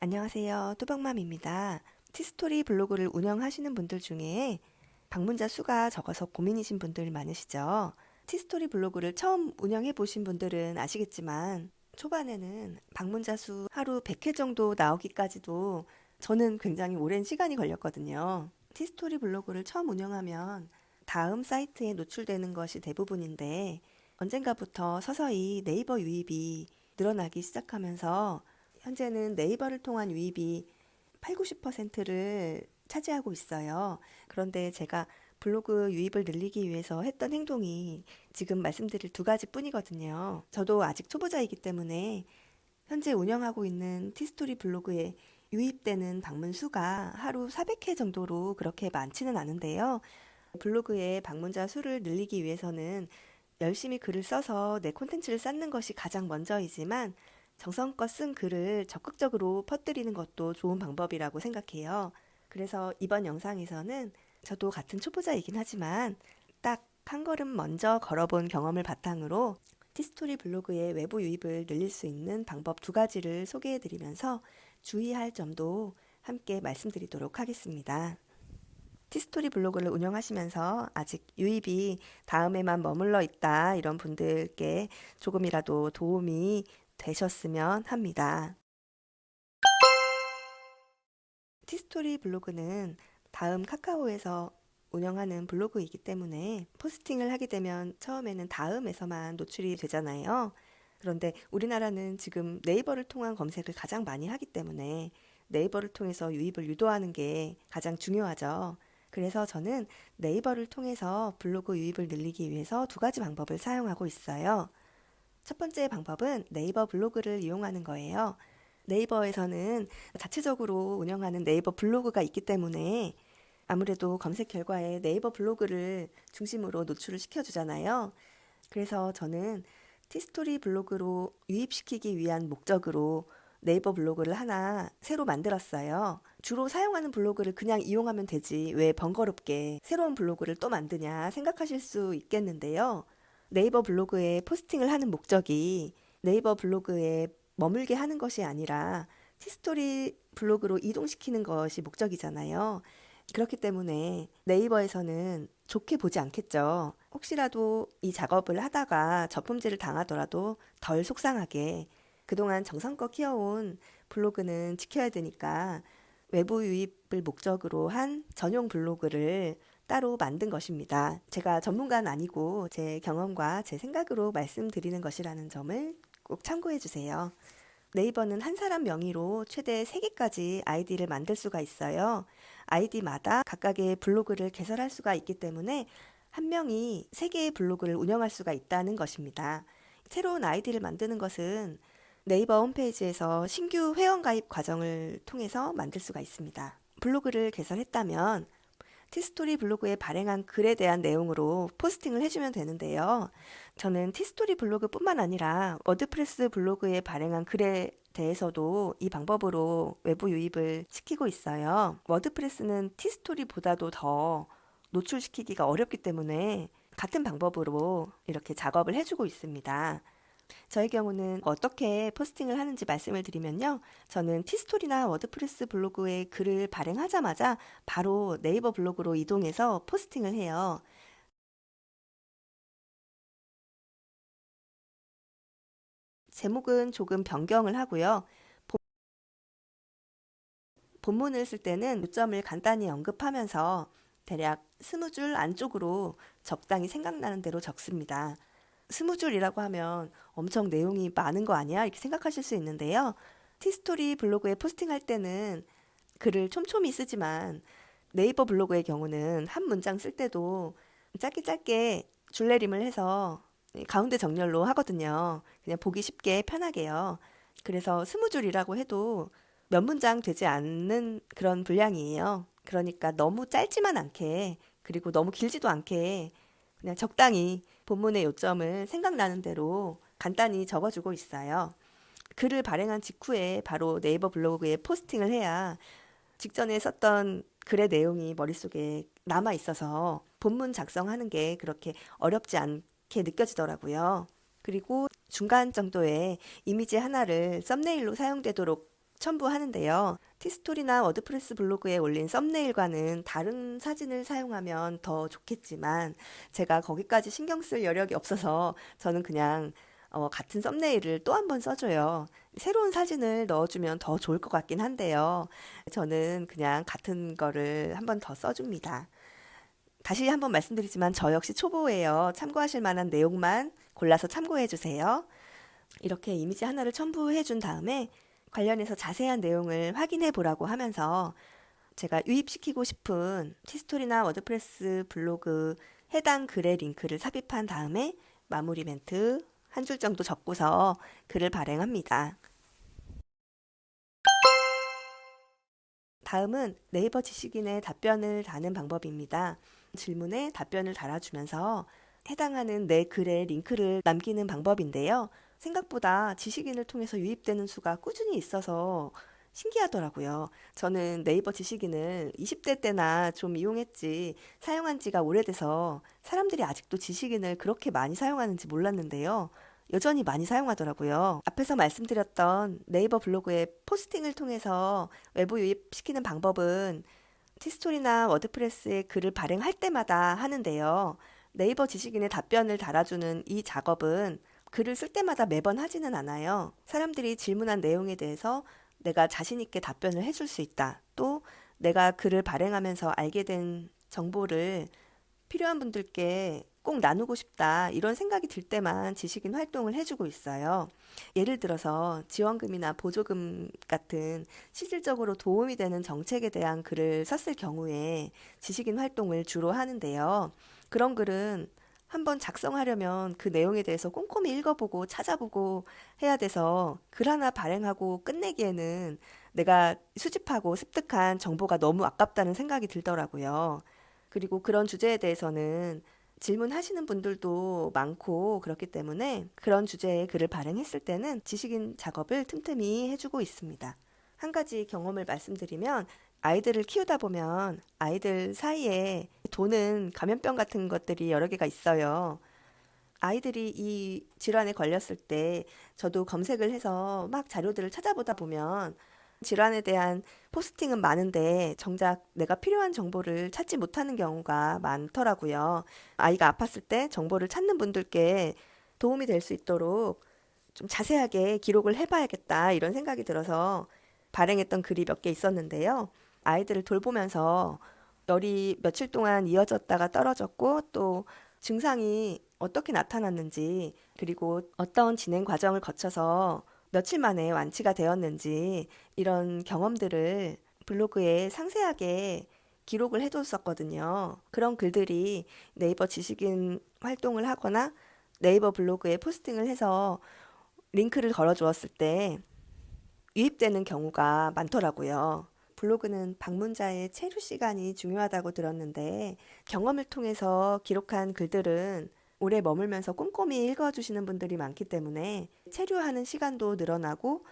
안녕하세요. 또박맘입니다. 티스토리 블로그를 운영하시는 분들 중에 방문자 수가 적어서 고민이신 분들 많으시죠? 티스토리 블로그를 처음 운영해 보신 분들은 아시겠지만 초반에는 방문자 수 하루 100회 정도 나오기까지도 저는 굉장히 오랜 시간이 걸렸거든요. 티스토리 블로그를 처음 운영하면 다음 사이트에 노출되는 것이 대부분인데 언젠가부터 서서히 네이버 유입이 늘어나기 시작하면서 현재는 네이버를 통한 유입이 8, 90%를 차지하고 있어요. 그런데 제가 블로그 유입을 늘리기 위해서 했던 행동이 지금 말씀드릴 두 가지 뿐이거든요. 저도 아직 초보자이기 때문에 현재 운영하고 있는 티스토리 블로그에 유입되는 방문 수가 하루 400회 정도로 그렇게 많지는 않은데요. 블로그의 방문자 수를 늘리기 위해서는 열심히 글을 써서 내 콘텐츠를 쌓는 것이 가장 먼저이지만 정성껏 쓴 글을 적극적으로 퍼뜨리는 것도 좋은 방법이라고 생각해요. 그래서 이번 영상에서는 저도 같은 초보자이긴 하지만 딱 한 걸음 먼저 걸어본 경험을 바탕으로 티스토리 블로그의 외부 유입을 늘릴 수 있는 방법 두 가지를 소개해 드리면서 주의할 점도 함께 말씀드리도록 하겠습니다. 티스토리 블로그를 운영하시면서 아직 유입이 다음에만 머물러 있다 이런 분들께 조금이라도 도움이 되셨으면 합니다. 티스토리 블로그는 다음 카카오에서 운영하는 블로그이기 때문에 포스팅을 하게 되면 처음에는 다음에서만 노출이 되잖아요. 그런데 우리나라는 지금 네이버를 통한 검색을 가장 많이 하기 때문에 네이버를 통해서 유입을 유도하는 게 가장 중요하죠. 그래서 저는 네이버를 통해서 블로그 유입을 늘리기 위해서 두 가지 방법을 사용하고 있어요. 첫 번째 방법은 네이버 블로그를 이용하는 거예요. 네이버에서는 자체적으로 운영하는 네이버 블로그가 있기 때문에 아무래도 검색 결과에 네이버 블로그를 중심으로 노출을 시켜주잖아요. 그래서 저는 티스토리 블로그로 유입시키기 위한 목적으로 네이버 블로그를 하나 새로 만들었어요. 주로 사용하는 블로그를 그냥 이용하면 되지 왜 번거롭게 새로운 블로그를 또 만드냐 생각하실 수 있겠는데요. 네이버 블로그에 포스팅을 하는 목적이 네이버 블로그에 머물게 하는 것이 아니라 티스토리 블로그로 이동시키는 것이 목적이잖아요. 그렇기 때문에 네이버에서는 좋게 보지 않겠죠. 혹시라도 이 작업을 하다가 저품질을 당하더라도 덜 속상하게 그동안 정성껏 키워온 블로그는 지켜야 되니까 외부 유입을 목적으로 한 전용 블로그를 따로 만든 것입니다. 제가 전문가는 아니고 제 경험과 제 생각으로 말씀드리는 것이라는 점을 꼭 참고해 주세요. 네이버는 한 사람 명의로 최대 3개까지 아이디를 만들 수가 있어요. 아이디마다 각각의 블로그를 개설할 수가 있기 때문에 한 명이 3개의 블로그를 운영할 수가 있다는 것입니다. 새로운 아이디를 만드는 것은 네이버 홈페이지에서 신규 회원 가입 과정을 통해서 만들 수가 있습니다. 블로그를 개설했다면 티스토리 블로그에 발행한 글에 대한 내용으로 포스팅을 해주면 되는데요. 저는 티스토리 블로그뿐만 아니라 워드프레스 블로그에 발행한 글에 대해서도 이 방법으로 외부 유입을 시키고 있어요. 워드프레스는 티스토리보다도 더 노출시키기가 어렵기 때문에 같은 방법으로 이렇게 작업을 해주고 있습니다. 저의 경우는 어떻게 포스팅을 하는지 말씀을 드리면요. 저는 티스토리나 워드프레스 블로그에 글을 발행하자마자 바로 네이버 블로그로 이동해서 포스팅을 해요. 제목은 조금 변경을 하고요. 본문을 쓸 때는 요점을 간단히 언급하면서 대략 20줄 안쪽으로 적당히 생각나는 대로 적습니다. 20줄이라고 하면 엄청 내용이 많은 거 아니야? 이렇게 생각하실 수 있는데요. 티스토리 블로그에 포스팅할 때는 글을 촘촘히 쓰지만 네이버 블로그의 경우는 한 문장 쓸 때도 짧게 짧게 줄내림을 해서 가운데 정렬로 하거든요. 그냥 보기 쉽게 편하게요. 그래서 20줄이라고 해도 몇 문장 되지 않는 그런 분량이에요. 그러니까 너무 짧지만 않게 그리고 너무 길지도 않게 그냥 적당히 본문의 요점을 생각나는 대로 간단히 적어주고 있어요. 글을 발행한 직후에 바로 네이버 블로그에 포스팅을 해야 직전에 썼던 글의 내용이 머릿속에 남아 있어서 본문 작성하는 게 그렇게 어렵지 않게 느껴지더라고요. 그리고 중간 정도의 이미지 하나를 썸네일로 사용되도록 첨부하는데요. 티스토리나 워드프레스 블로그에 올린 썸네일과는 다른 사진을 사용하면 더 좋겠지만 제가 거기까지 신경 쓸 여력이 없어서 저는 그냥 같은 썸네일을 또 한 번 써줘요. 새로운 사진을 넣어주면 더 좋을 것 같긴 한데요. 저는 그냥 같은 거를 한 번 더 써줍니다. 다시 한번 말씀드리지만 저 역시 초보예요. 참고하실 만한 내용만 골라서 참고해 주세요. 이렇게 이미지 하나를 첨부해 준 다음에 관련해서 자세한 내용을 확인해 보라고 하면서 제가 유입시키고 싶은 티스토리나 워드프레스 블로그 해당 글의 링크를 삽입한 다음에 마무리 멘트 한 줄 정도 적고서 글을 발행합니다. 다음은 네이버 지식인의 답변을 다는 방법입니다. 질문에 답변을 달아주면서 해당하는 내 글의 링크를 남기는 방법인데요. 생각보다 지식인을 통해서 유입되는 수가 꾸준히 있어서 신기하더라고요. 저는 네이버 지식인을 20대 때나 좀 이용했지 사용한 지가 오래돼서 사람들이 아직도 지식인을 그렇게 많이 사용하는지 몰랐는데요. 여전히 많이 사용하더라고요. 앞에서 말씀드렸던 네이버 블로그에 포스팅을 통해서 외부 유입시키는 방법은 티스토리나 워드프레스에 글을 발행할 때마다 하는데요. 네이버 지식인의 답변을 달아주는 이 작업은 글을 쓸 때마다 매번 하지는 않아요. 사람들이 질문한 내용에 대해서 내가 자신 있게 답변을 해줄 수 있다. 또 내가 글을 발행하면서 알게 된 정보를 필요한 분들께 꼭 나누고 싶다. 이런 생각이 들 때만 지식인 활동을 해주고 있어요. 예를 들어서 지원금이나 보조금 같은 실질적으로 도움이 되는 정책에 대한 글을 썼을 경우에 지식인 활동을 주로 하는데요. 그런 글은 한번 작성하려면 그 내용에 대해서 꼼꼼히 읽어보고 찾아보고 해야 돼서 글 하나 발행하고 끝내기에는 내가 수집하고 습득한 정보가 너무 아깝다는 생각이 들더라고요. 그리고 그런 주제에 대해서는 질문하시는 분들도 많고 그렇기 때문에 그런 주제의 글을 발행했을 때는 지식인 작업을 틈틈이 해주고 있습니다. 한 가지 경험을 말씀드리면 아이들을 키우다 보면 아이들 사이에 도는 감염병 같은 것들이 여러 개가 있어요. 아이들이 이 질환에 걸렸을 때 저도 검색을 해서 막 자료들을 찾아보다 보면 질환에 대한 포스팅은 많은데 정작 내가 필요한 정보를 찾지 못하는 경우가 많더라고요. 아이가 아팠을 때 정보를 찾는 분들께 도움이 될 수 있도록 좀 자세하게 기록을 해봐야겠다 이런 생각이 들어서 발행했던 글이 몇 개 있었는데요. 아이들을 돌보면서 열이 며칠 동안 이어졌다가 떨어졌고 또 증상이 어떻게 나타났는지 그리고 어떤 진행 과정을 거쳐서 며칠 만에 완치가 되었는지 이런 경험들을 블로그에 상세하게 기록을 해뒀었거든요. 그런 글들이 네이버 지식인 활동을 하거나 네이버 블로그에 포스팅을 해서 링크를 걸어 주었을 때 유입되는 경우가 많더라고요. 블로그는 방문자의 체류 시간이 중요하다고 들었는데 경험을 통해서 기록한 글들은 오래 머물면서 꼼꼼히 읽어주시는 분들이 많기 때문에 체류하는 시간도 늘어나고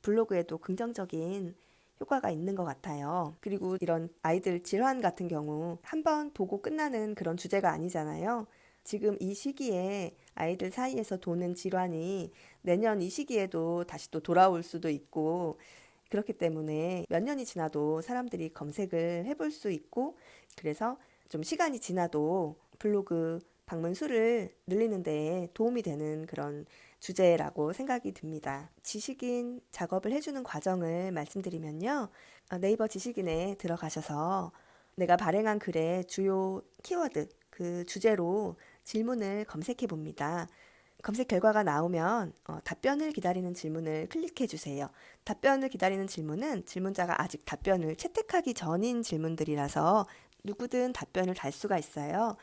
블로그에도 긍정적인 효과가 있는 것 같아요. 그리고 이런 아이들 질환 같은 경우 한 번 보고 끝나는 그런 주제가 아니잖아요. 지금 이 시기에 아이들 사이에서 도는 질환이 내년 이 시기에도 다시 또 돌아올 수도 있고 그렇기 때문에 몇 년이 지나도 사람들이 검색을 해볼 수 있고 그래서 좀 시간이 지나도 블로그 방문 수를 늘리는 데 도움이 되는 그런 주제라고 생각이 듭니다. 지식인 작업을 해주는 과정을 말씀드리면요. 네이버 지식인에 들어가셔서 내가 발행한 글의 주요 키워드, 그 주제로 질문을 검색해 봅니다. 검색 결과가 나오면 답변을 기다리는 질문을 클릭해 주세요. 답변을 기다리는 질문은 질문자가 아직 답변을 채택하기 전인 질문들이라서 누구든 답변을 달 수가 있어요.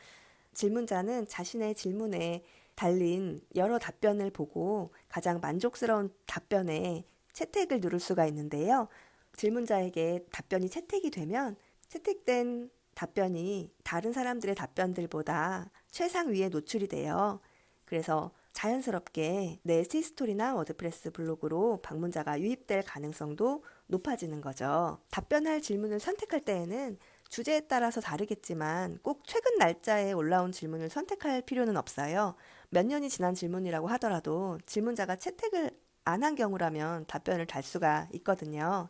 질문자는 자신의 질문에 달린 여러 답변을 보고 가장 만족스러운 답변에 채택을 누를 수가 있는데요. 질문자에게 답변이 채택이 되면 채택된 답변이 다른 사람들의 답변들보다 최상위에 노출이 돼요. 그래서 자연스럽게 내 티스토리나 워드프레스 블로그로 방문자가 유입될 가능성도 높아지는 거죠. 답변할 질문을 선택할 때에는 주제에 따라서 다르겠지만 꼭 최근 날짜에 올라온 질문을 선택할 필요는 없어요. 몇 년이 지난 질문이라고 하더라도 질문자가 채택을 안 한 경우라면 답변을 달 수가 있거든요.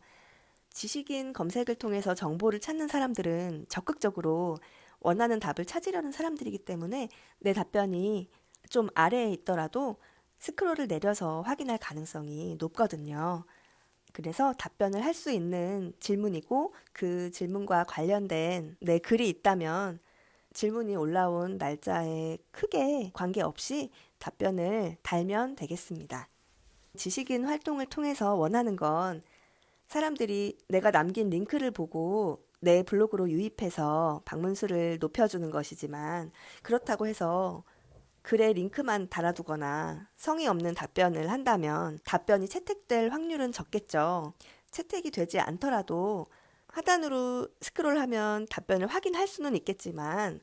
지식인 검색을 통해서 정보를 찾는 사람들은 적극적으로 원하는 답을 찾으려는 사람들이기 때문에 내 답변이 좀 아래에 있더라도 스크롤을 내려서 확인할 가능성이 높거든요. 그래서 답변을 할 수 있는 질문이고 그 질문과 관련된 내 글이 있다면 질문이 올라온 날짜에 크게 관계없이 답변을 달면 되겠습니다. 지식인 활동을 통해서 원하는 건 사람들이 내가 남긴 링크를 보고 내 블로그로 유입해서 방문수를 높여주는 것이지만 그렇다고 해서 글에 링크만 달아두거나 성의 없는 답변을 한다면 답변이 채택될 확률은 적겠죠. 채택이 되지 않더라도 하단으로 스크롤하면 답변을 확인할 수는 있겠지만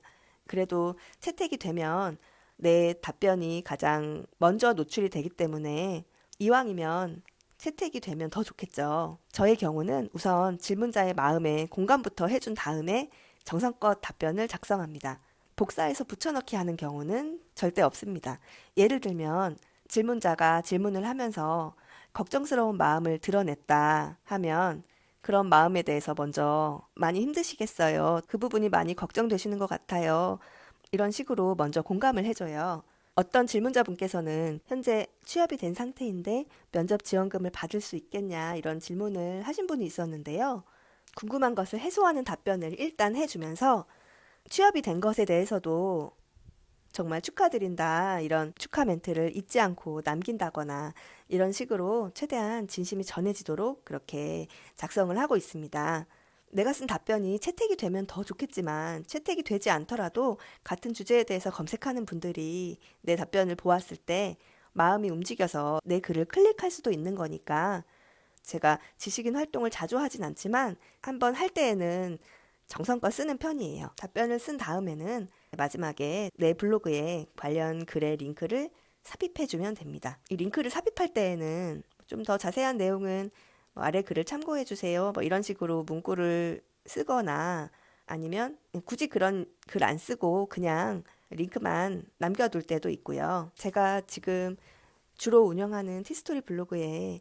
그래도 채택이 되면 내 답변이 가장 먼저 노출이 되기 때문에 이왕이면 채택이 되면 더 좋겠죠. 저의 경우는 우선 질문자의 마음에 공감부터 해준 다음에 정성껏 답변을 작성합니다. 복사해서 붙여넣기 하는 경우는 절대 없습니다. 예를 들면 질문자가 질문을 하면서 걱정스러운 마음을 드러냈다 하면 그런 마음에 대해서 먼저 많이 힘드시겠어요. 그 부분이 많이 걱정되시는 것 같아요. 이런 식으로 먼저 공감을 해줘요. 어떤 질문자분께서는 현재 취업이 된 상태인데 면접 지원금을 받을 수 있겠냐 이런 질문을 하신 분이 있었는데요. 궁금한 것을 해소하는 답변을 일단 해주면서 취업이 된 것에 대해서도 정말 축하드린다 이런 축하 멘트를 잊지 않고 남긴다거나 이런 식으로 최대한 진심이 전해지도록 그렇게 작성을 하고 있습니다. 내가 쓴 답변이 채택이 되면 더 좋겠지만 채택이 되지 않더라도 같은 주제에 대해서 검색하는 분들이 내 답변을 보았을 때 마음이 움직여서 내 글을 클릭할 수도 있는 거니까 제가 지식인 활동을 자주 하진 않지만 한번 할 때에는 정성껏 쓰는 편이에요. 답변을 쓴 다음에는 마지막에 내 블로그에 관련 글의 링크를 삽입해주면 됩니다. 이 링크를 삽입할 때에는 좀 더 자세한 내용은 아래 글을 참고해주세요. 이런 식으로 문구를 쓰거나 아니면 굳이 그런 글 안 쓰고 그냥 링크만 남겨둘 때도 있고요. 제가 지금 주로 운영하는 티스토리 블로그에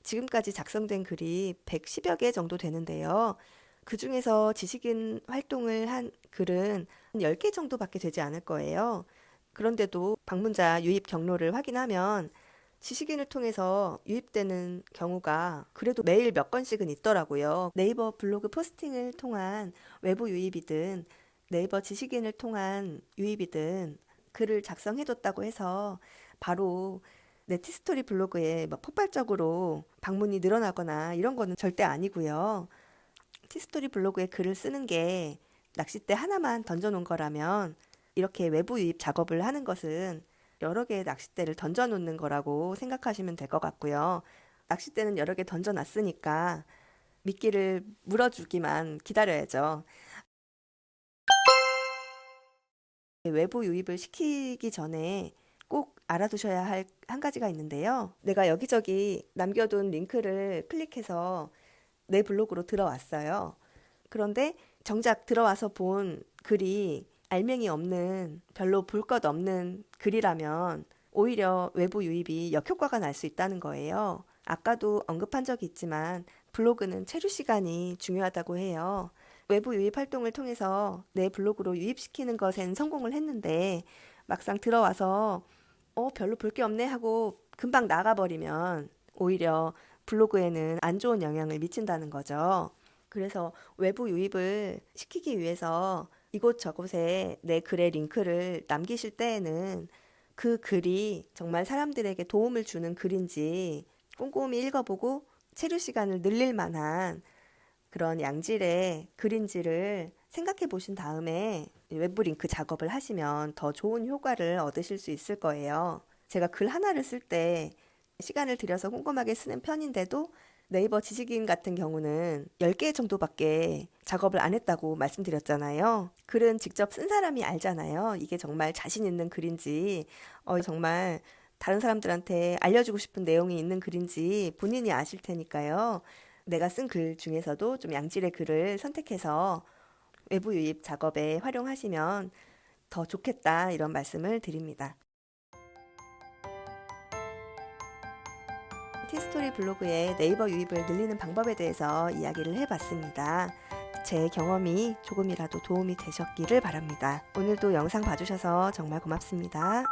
지금까지 작성된 글이 110여 개 정도 되는데요. 그 중에서 지식인 활동을 한 글은 한 10개 정도밖에 되지 않을 거예요. 그런데도 방문자 유입 경로를 확인하면 지식인을 통해서 유입되는 경우가 그래도 매일 몇 건씩은 있더라고요. 네이버 블로그 포스팅을 통한 외부 유입이든 네이버 지식인을 통한 유입이든 글을 작성해뒀다고 해서 바로 내 티스토리 블로그에 폭발적으로 방문이 늘어나거나 이런 거는 절대 아니고요. 티스토리 블로그에 글을 쓰는 게 낚싯대 하나만 던져놓은 거라면 이렇게 외부 유입 작업을 하는 것은 여러 개의 낚싯대를 던져놓는 거라고 생각하시면 될 것 같고요. 낚싯대는 여러 개 던져놨으니까 미끼를 물어주기만 기다려야죠. 외부 유입을 시키기 전에 꼭 알아두셔야 할 한 가지가 있는데요. 내가 여기저기 남겨둔 링크를 클릭해서 내 블로그로 들어왔어요. 그런데 정작 들어와서 본 글이 알맹이 없는 별로 볼 것 없는 글이라면 오히려 외부 유입이 역효과가 날 수 있다는 거예요. 아까도 언급한 적이 있지만 블로그는 체류 시간이 중요하다고 해요. 외부 유입 활동을 통해서 내 블로그로 유입시키는 것엔 성공을 했는데 막상 들어와서 별로 볼 게 없네 하고 금방 나가버리면 오히려 블로그에는 안 좋은 영향을 미친다는 거죠. 그래서 외부 유입을 시키기 위해서 이곳저곳에 내 글의 링크를 남기실 때에는 그 글이 정말 사람들에게 도움을 주는 글인지 꼼꼼히 읽어보고 체류 시간을 늘릴 만한 그런 양질의 글인지를 생각해 보신 다음에 외부 링크 작업을 하시면 더 좋은 효과를 얻으실 수 있을 거예요. 제가 글 하나를 쓸 때 시간을 들여서 꼼꼼하게 쓰는 편인데도 네이버 지식인 같은 경우는 10개 정도밖에 작업을 안 했다고 말씀드렸잖아요. 글은 직접 쓴 사람이 알잖아요. 이게 정말 자신 있는 글인지, 정말 다른 사람들한테 알려주고 싶은 내용이 있는 글인지 본인이 아실 테니까요. 내가 쓴 글 중에서도 좀 양질의 글을 선택해서 외부 유입 작업에 활용하시면 더 좋겠다 이런 말씀을 드립니다. 티스토리 블로그의 네이버 유입을 늘리는 방법에 대해서 이야기를 해봤습니다. 제 경험이 조금이라도 도움이 되셨기를 바랍니다. 오늘도 영상 봐주셔서 정말 고맙습니다.